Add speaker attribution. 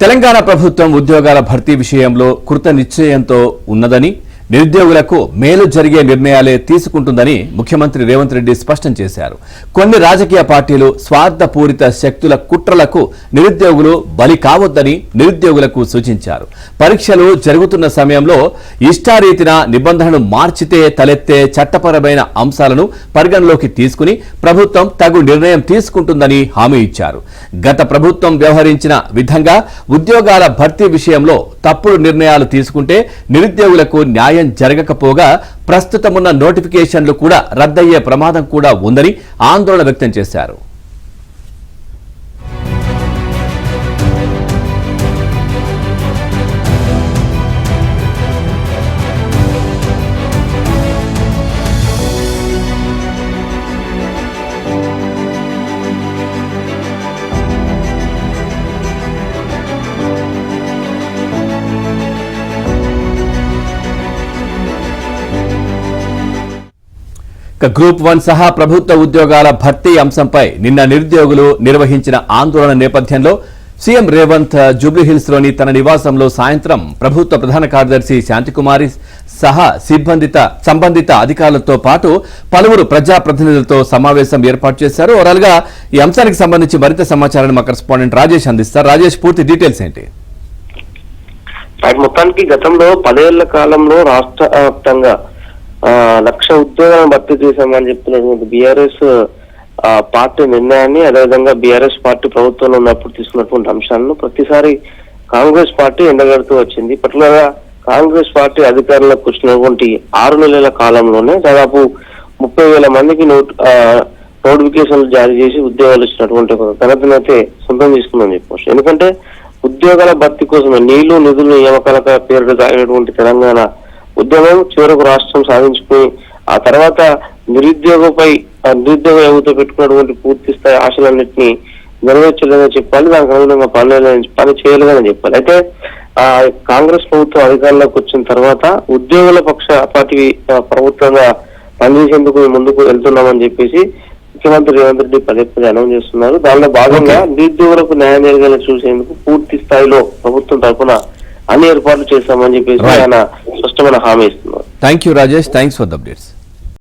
Speaker 1: తెలంగాణ ప్రభుత్వం ఉద్యోగాల భర్తీ విషయంలో కృత నిశ్చయంతో ఉన్నదని, నిరుద్యోగులకు మేలు జరిగే నిర్ణయాలే తీసుకుంటుందని ముఖ్యమంత్రి రేవంత్ రెడ్డి స్పష్టం చేశారు. కొన్ని రాజకీయ పార్టీలు స్వార్థపూరిత శక్తుల కుట్రలకు నిరుద్యోగులు బలి కావద్దని నిరుద్యోగులకు సూచించారు. పరీక్షలు జరుగుతున్న సమయంలో ఇష్టారీతిన నిబంధనలు మార్చితే తలెత్తే చట్టపరమైన అంశాలను పరిగణలోకి తీసుకుని ప్రభుత్వం తగు నిర్ణయం తీసుకుంటుందని హామీ ఇచ్చారు. గత ప్రభుత్వం వ్యవహరించిన విధంగా ఉద్యోగాల భర్తీ విషయంలో తప్పుడు నిర్ణయాలు తీసుకుంటే నిరుద్యోగులకు న్యాయం జరగకపోగా ప్రస్తుతమున్న నోటిఫికేషన్లు కూడా రద్దయ్యే ప్రమాదం కూడా ఉందని ఆందోళన వ్యక్తం చేశారు. గ్రూప్ 1 సహా ప్రభుత్వ ఉద్యోగాల భర్తీ అంశంపై నిన్న నిరుద్యోగులు నిర్వహించిన ఆందోళన నేపథ్యంలో సీఎం రేవంత్ జూబ్లీహిల్స్ లోని తన నివాసంలో సాయంత్రం ప్రభుత్వ ప్రధాన కార్యదర్శి శాంతికుమారి సహా సంబంధిత అధికారులతో పాటు పలువురు ప్రజాప్రతినిధులతో సమావేశం ఏర్పాటు చేశారు. ఓవరాల్ గా ఈ అంశానికి సంబంధించి మరింత సమాచారాన్ని మా కరెస్పాండెంట్ రాజేష్ అందిస్తారు. రాజేష్, పూర్తి డీటెయిల్స్ ఏంటి?
Speaker 2: మొత్తానికి గతంలో 10 ఏళ్ల కాలంలో రాష్ట్ర వ్యాప్తంగా 1,00,000 ఉద్యోగాలను భర్తీ చేశామని చెప్తున్నటువంటి బీఆర్ఎస్ పార్టీ నిర్ణయాన్ని, అదేవిధంగా బీఆర్ఎస్ పార్టీ ప్రభుత్వంలో ఉన్నప్పుడు తీసుకున్నటువంటి అంశాలను ప్రతిసారి కాంగ్రెస్ పార్టీ ఎండగడుతూ వచ్చింది. పర్టికులర్ గా కాంగ్రెస్ పార్టీ అధికారంలోకి వచ్చినటువంటి 6 నెలల కాలంలోనే దాదాపు 30,000 మందికి నోటిఫికేషన్లు జారీ చేసి ఉద్యోగాలు ఇచ్చినటువంటి ఘనతనైతే సొంతం తీసుకుందని చెప్పవచ్చు. ఎందుకంటే ఉద్యోగాల భర్తీ కోసమే నీళ్లు నిధులు నియామకాల పేరుగా సాగినటువంటి తెలంగాణ ఉద్యమం చివరకు రాష్ట్రం సాధించుకుని ఆ తర్వాత నిరుద్యోగ యువత పెట్టుకున్నటువంటి పూర్తి స్థాయి ఆశలన్నింటినీ నెరవేర్చలేదని చెప్పాలి. దానికి అనుగుణంగా పని చేయలేదని చెప్పాలి. అయితే కాంగ్రెస్ ప్రభుత్వం అధికారంలోకి వచ్చిన తర్వాత ఉద్యోగుల పక్షపాతి ప్రభుత్వంగా పనిచేసేందుకు ముందుకు వెళ్తున్నామని చెప్పేసి ముఖ్యమంత్రి రేవంత్ రెడ్డి పదే అనౌన్స్ చేస్తున్నారు. దానిలో భాగంగా నిరుద్యోగులకు న్యాయం జరిగేలా చూసేందుకు పూర్తి స్థాయిలో ప్రభుత్వం తరఫున అన్ని ఏర్పాట్లు చేస్తామని చెప్పేసి ఆయన స్పష్టమైన హామీ ఇస్తున్నారు.
Speaker 1: Thank you Rajesh, thanks for the updates.